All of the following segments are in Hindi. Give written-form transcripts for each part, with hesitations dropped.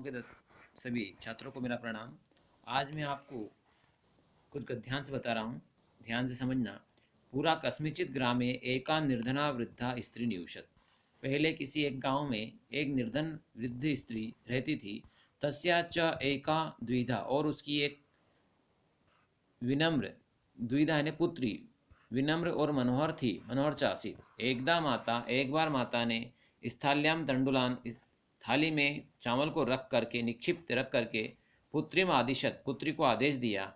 नवम के सभी छात्रों को मेरा प्रणाम। आज मैं आपको कुछ गद्यांश बता रहा हूँ, ध्यान से समझना। पूरा कस्मिचित ग्रामे एका निर्धना वृद्धा स्त्री नियुषत। पहले किसी एक गांव में एक निर्धन वृद्ध स्त्री रहती थी। तस्या च एका द्विधा, और उसकी एक विनम्र, द्विधा यानी पुत्री, विनम्र और मनोहर थी, मनोहर चासी। एक बार माता ने स्थाल्याम तंडुलान, थाली में चावल को रख करके, निक्षिप्त रख करके, पुत्रिम आदिशत, पुत्री को आदेश दिया।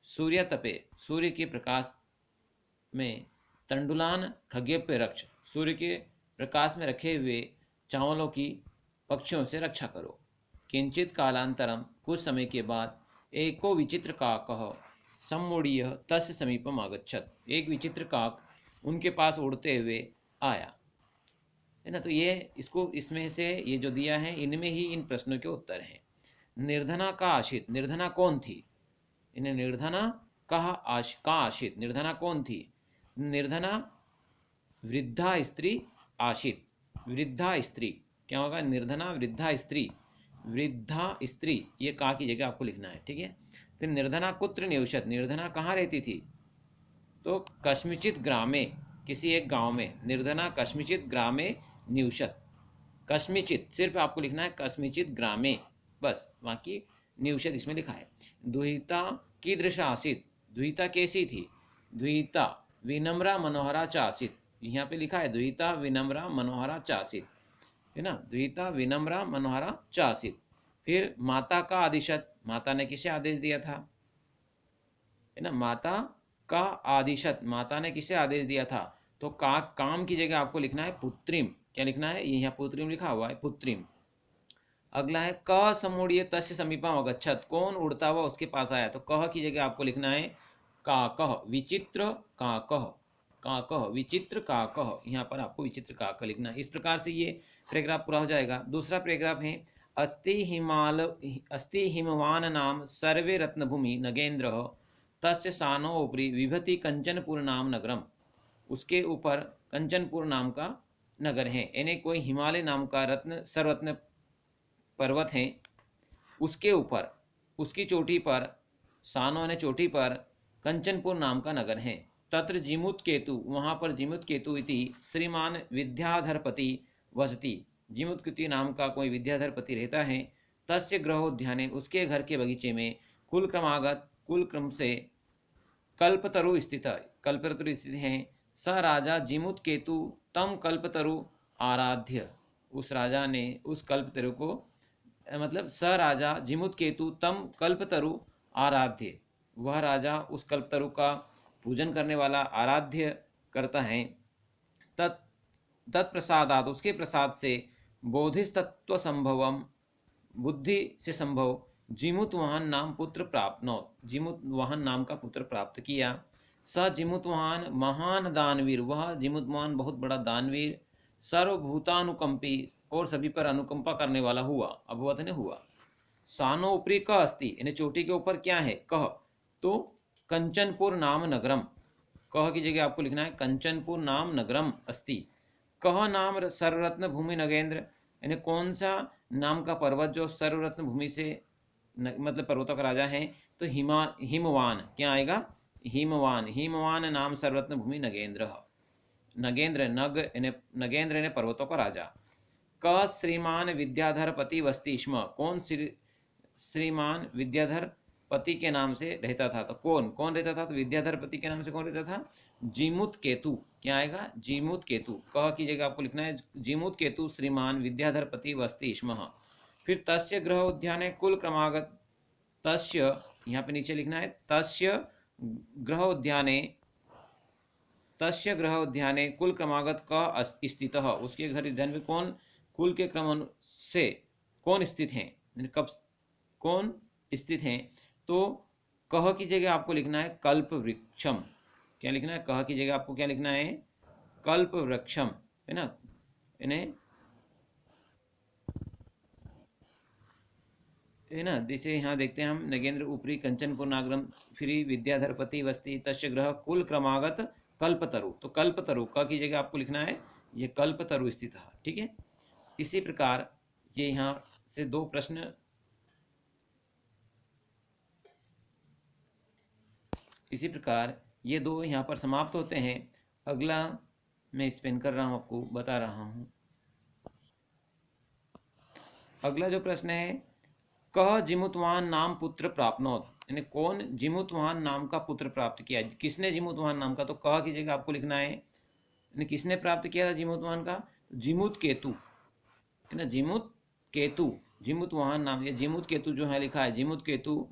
सूर्य तपे, सूर्य के प्रकाश में, तंडुलान खगेप्य रक्ष, सूर्य के प्रकाश में रखे हुए चावलों की पक्षियों से रक्षा करो। किंचित कालांतरम, कुछ समय के बाद, एको विचित्र काकः सम्मूढ़ तस्य समीपम आगच्छत, एक विचित्र काक उनके पास उड़ते हुए आया। है ना। तो ये इसको इसमें से ये जो दिया है इनमें ही इन प्रश्नों के उत्तर हैं। निर्धना का आशित, निर्धना कौन थी? इन्हें निर्धना का आशित, निर्धना कौन थी? निर्धना वृद्धा स्त्री आशित, वृद्धा स्त्री क्या होगा? निर्धना वृद्धा स्त्री, वृद्धा स्त्री, ये का की जगह आपको लिखना है, ठीक है। फिर निर्धना कुत्र नियुषत, निर्धना कहाँ रहती थी? तो कस्मिचित ग्रामे, किसी एक गांव में। निर्धना कस्मिचित ग्रामे नियुषत, कस्मिचित सिर्फ आपको लिखना है कस्मिचित ग्रामे, बस, बाकी नियुषत इसमें लिखा है। दुहिता कीदृश आसीत, दुहिता कैसी थी? दुहिता विनम्रा मनोहरा च आसीत, यहाँ पे लिखा है दुहिता विनम्रा मनोहरा च आसीत, है ना। दुहिता विनम्रा मनोहरा च आसीत। फिर माता का आदिशत, माता ने किसे आदेश दिया था? है ना। माता का आदिशत, माता ने किसे आदेश दिया था? तो का काम की जगह आपको लिखना है पुत्रिम। क्या लिखना है? ये यहाँ पुत्रिम लिखा हुआ है, पुत्रिम। अगला है क समूढ़ तस्य समीपम अगच्छत, कौन उड़ता हुआ उसके पास आया? तो कह की जगह आपको लिखना है काकः, विचित्र काकः, काकः विचित्र काकः, यहाँ पर आपको विचित्र काकः लिखना है। इस प्रकार से ये पैराग्राफ पूरा हो जाएगा। दूसरा पैराग्राफ है अस्ति हिमवान नाम सर्वे रत्नभूमि नगेन्द्र तस्य सानो उपरि विभति कंचनपुर नाम नगरम, उसके ऊपर कंचनपुर नाम का नगर है, यानी कोई हिमालय नाम का रत्न सर्वरत्न पर्वत है, उसके ऊपर, उसकी चोटी पर, सानो ने चोटी पर, कंचनपुर नाम का नगर है। तत्र जिमुत केतु, वहाँ पर जिमुत केतु इति श्रीमान विद्याधरपति वसति, जिमुत केतु नाम का कोई विद्याधरपति रहता है। तस्य गृहोद्याने, उसके घर के बगीचे में, कुल क्रमागत, कुल क्रम से, कल्पतरु स्थित, कल्पतरु स्थित है। स राजा जिमुत केतु तम कल्पतरु आराध्य, उस राजा ने उस कल्पतरु को, मतलब स राजा जिमुत केतु तम कल्पतरु आराध्य, वह राजा उस कल्पतरु का पूजन करने वाला, आराध्य करता है। तत्प्रसादात, उसके प्रसाद से, बोधिस्तत्व संभवम, बुद्धि से संभव, जिमुत वाहन नाम पुत्र प्राप्त, जिमुत वाहन नाम का पुत्र प्राप्त किया। स जिमुत वाहन महान दानवीर, वह जिमुत वाहन बहुत बड़ा दानवीर, सर्वभूतानुकंपी, और सभी पर अनुकंपा करने वाला हुआ, अभवत ने हुआ। सानो ऊपरी क अस्ति, यानी चोटी के ऊपर क्या है? कह, तो कंचनपुर नाम नगरम, कह की जगह आपको लिखना है कंचनपुर नाम नगरम अस्ति। कह नाम सर्वरत्न भूमि नगेंद्र, यानी कौन सा नाम का पर्वत जो सर्वरत्न भूमि से मतलब पर्वतों का राजा है? तो हिमवान, क्या आएगा? हिमवान, हिमवान नाम सर्वरत्न भूमि नगेंद्र, नगेंद्र, नगेंद्र ने पर्वतों का राजा। क श्रीमान विद्याधरपति वस्ती स्म, कौन श्रीमान विद्याधर पति के नाम से रहता था? तो कौन कौन रहता था? तो विद्याधर पति के नाम से कौन रहता था? जिमुत केतु, क्या आएगा? जिमुत केतु, कह की जगह आपको लिखना है जिमुत केतु श्रीमान विद्याधर पति वस्ती स्म। फिर तस्य ग्रह उद्याने कुल क्रमागत, तस्य यहाँ पे नीचे लिखना है तस्य ग्रह उद्याने, तस्य ग्रह उद्याने कुल क्रमागत का स्थित, उसके घर उद्यान में कौन कुल के क्रम से कौन स्थित है? कब कौन स्थित हैं? तो कह की जगह आपको लिखना है कल्प वृक्षम, क्या लिखना है? कह की जगह आपको क्या लिखना है? कल्प वृक्षम, है ना। इन्हें है ना, जैसे यहाँ देखते हैं हम, नगेंद्र ऊपरी कंचनपुर नागरम, फिर विद्याधरपति वस्ती, तस्य ग्रह कुल क्रमागत कल्पतरु, तो कल्पतरु क की जगह आपको लिखना है ये कल्पतरु स्थित है, ठीक है। इसी प्रकार ये यहाँ से दो प्रश्न इसी प्रकार ये दो यहाँ पर समाप्त होते हैं। अगला मैं स्पेन कर रहा हूँ, आपको बता रहा हूँ। अगला जो प्रश्न है, कह जिमुतवाहन नाम पुत्र प्राप्नोत, यानी कौन जिमुतवाहन नाम का पुत्र प्राप्त किया, किसने जिमुतवाहन नाम का, तो कह की जगह आपको लिखना है यानी किसने प्राप्त किया था जिमुतवाहन का, जिमुत केतु है ना, जिमुत केतु, जिमुतवाहन नाम, ये जिमुत केतु जो है लिखा है जिमुत केतु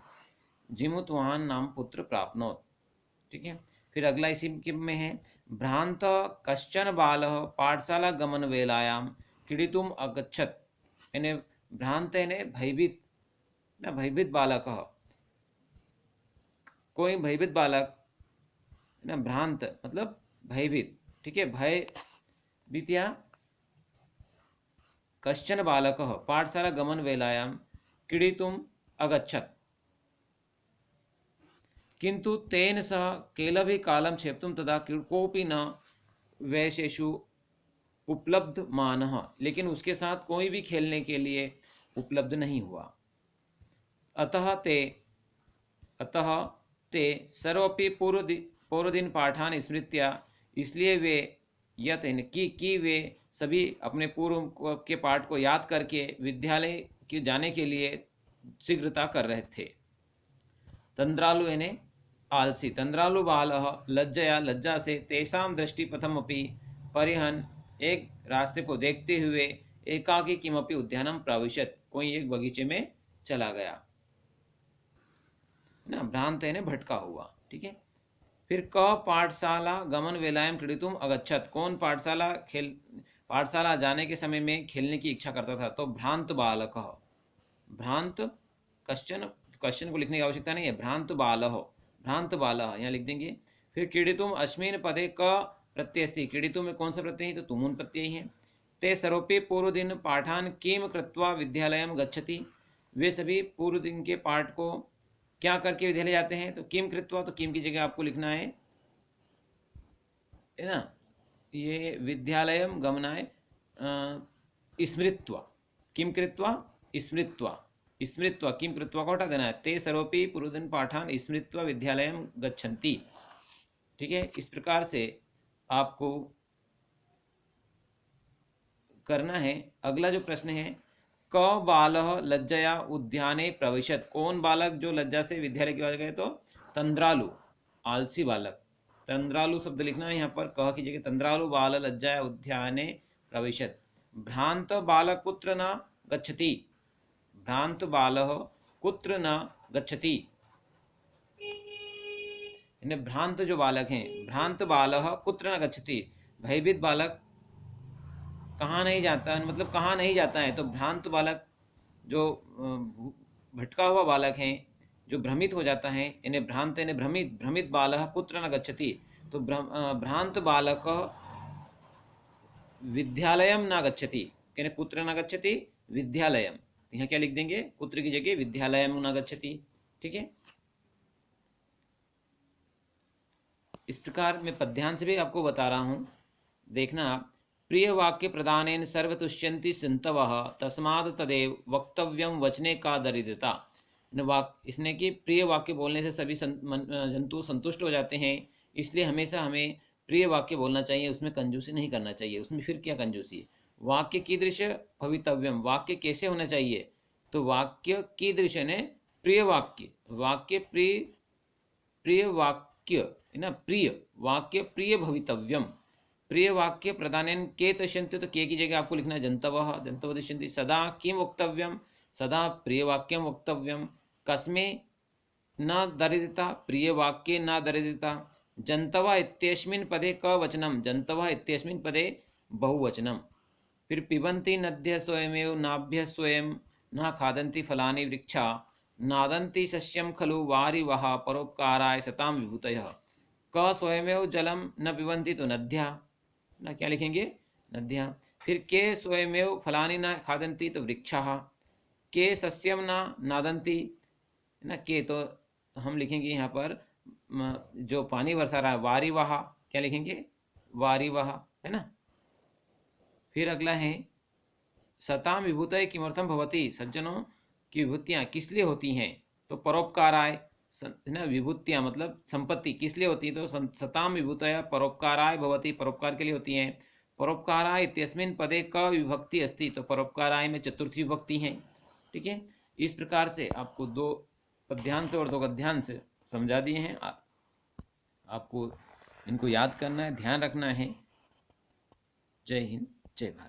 जिमुतवाहन नाम पुत्र प्राप्नोत। ठीक है। फिर अगला इसी के में है, भ्रांत कश्चन बाल पाठशाला गमन वेलायां क्रीडितुम अगच्छत, यानी भ्रांत यानी भयभीत ना, भयभीत बालक, कोई भयभीत बालक ना, भ्रांत मतलब भयभीत। ठीक है, भय बीतिया कश्चन बालक पाठशाला गमन वेलायां क्रीडितुम अगच्छत किंतु तेन सह केलभि कालं क्षेप्तुं तदा कोऽपि न वैशेषु उपलब्ध मानः, लेकिन उसके साथ कोई भी खेलने के लिए उपलब्ध नहीं हुआ। अतः ते सर्वपि पूर्वदिन पाठान स्मृत्या, इसलिए वे यत कि वे सभी अपने पूर्व के पाठ को याद करके विद्यालय के जाने के लिए शीघ्रता कर रहे थे। तंद्रालु यानी आलसी, तंद्रालु बालः लज्जया, लज्जा से, तेषां दृष्टिपथमपि परिहन, एक रास्ते को देखते हुए, एकाकी किमपि उद्यानम प्रविशत, कोई एक बगीचे में चला गया ना, भ्रांत है भटका हुआ। ठीक है। फिर क पाठशाला गमन वेलायाम क्रीडितुम अगच्छत, कौन पाठशाला जाने के समय में खेलने की इच्छा करता था, तो भ्रांत बालक, भ्रांत कश्चन, क्वेश्चन को लिखने की आवश्यकता नहीं है, भ्रांत बालः, भ्रांत बालः यहाँ लिख देंगे। फिर क्रीडितुम अश्मिन पदे क प्रत्ययस्ति, क्रीडितुम में कौन सा प्रत्यय है, तो तुमुन प्रत्यय है। ते सर्वपि पूर्व दिन पाठान किम कृत्वा विद्यालयम गच्छति, वे सभी पूर्व दिन के पाठ को क्या करके विद्यालय जाते हैं, तो किम कृत्वा, तो किम की जगह आपको लिखना है ना, ये विद्यालयम गमनाय स्मृत्वा, किम कृत्वा स्मृत्वा, स्मृत्वा किम कृत्वा को हटा देना है, ते सर्वपि पूर्वदिन पाठान स्मृत्वा विद्यालयम गच्छन्ति। ठीक है, इस प्रकार से आपको करना है। अगला जो प्रश्न है, क बालः लज्जया उद्याने प्रविशत, कौन बालक जो लज्जा से विद्यालय की ओर गए, तो तंद्रालु, आलसी बालक, तंद्रालु शब्द लिखना है यहाँ पर, कह की जगह तंद्रालु बाल लज्जया उद्याने प्रविशत। भ्रांत बालक कुत्र न गच्छति, भ्रांत बालः कुत्र न गच्छति, भ्रांत जो बालक हैं, भ्रांत बालः कुत्र न गच्छति, भयभीत बालक कहाँ नहीं जाता है, मतलब कहाँ नहीं जाता है, तो भ्रांत बालक जो भटका हुआ बालक है, जो भ्रमित हो जाता है, इन्हें भ्रांत यानी भ्रमित, भ्रमित बालः कुत्र न गच्छति, तो भ्रांत बालक विद्यालयम न गच्छति, यानी कुत्र न गच्छति विद्यालयम, यहाँ क्या लिख देंगे, कुत्र की जगह विद्यालयम न गच्छति। ठीक है। इस प्रकार मैं पद्यांश भी आपको बता रहा हूँ, देखना आप। प्रिय वाक्य प्रदानेन सर्वतुष्यन्ति सिंतवः, तस्माद तदेव वक्तव्यम वचने का दरिद्रता, इसने कि प्रिय वाक्य बोलने से सभी जंतु संतुष्ट हो जाते हैं, इसलिए हमेशा हमें प्रिय वाक्य बोलना चाहिए, उसमें कंजूसी नहीं करना चाहिए। उसमें फिर क्या कंजूसी, वाक्य कीदृश भवितव्यम, वाक्य कैसे होना चाहिए, तो वाक्य कीदृश ने प्रिय वाक्य, वाक्य प्रिय, प्रिय वाक्य है ना, प्रिय वाक्य प्रिय भवितव्यम, प्रिय वाक्य प्रदानेन के तश्यन्ति, तो के की जगह आपको लिखना है जंतवः, जंतवः दृश्यन्ति। सदा किम वक्तव्यम, सदा प्रिय वाक्यम वक्तव्यम। कस्मे न दरिद्रता, प्रिय वाक्ये न दरिद्रता। जंतवः इत्यस्मिन् पदे क वचनम, जंतवः इत्यस्मिन् पदे बहुवचनम। फिर पिबन्ति नद्यः स्वयमेव नाभ्यः स्वयं न खादन्ति फलानि वृक्षा, नादन्ति सस्यं खलु वारिवः परोपकाराय सतां विभूतयः। क स्वयमेव जलम न पिबन्ति, तो नद्यः ना, क्या लिखेंगे, नद्यः। फिर के स्वयमेव फलानि न खादन्ति, तो वृक्षाः। के सस्यम न नादन्ति ना, के तो हम लिखेंगे यहाँ पर जो पानी बरसा रहा है, वारिवः, क्या लिखेंगे, वारिवः, है ना। फिर अगला है सताम विभूतय किमर्थम भवति, सज्जनों की विभूतियाँ किस लिए होती हैं? तो परोपकाराय, ना विभूतियाँ मतलब संपत्ति किस लिए होती है? तो सताम विभूतय परोपकाराय भवति, परोपकार के लिए होती हैं। परोपकाराय इत्यस्मिन् पदे क विभक्ति अस्ति, तो परोपकाराय में चतुर्थी विभक्ति है। ठीक है, इस प्रकार से आपको 2 पद्यांश और 2 गद्यांश समझा दिए हैं। आपको इनको याद करना है, ध्यान रखना है। जय हिंद, जय भारत।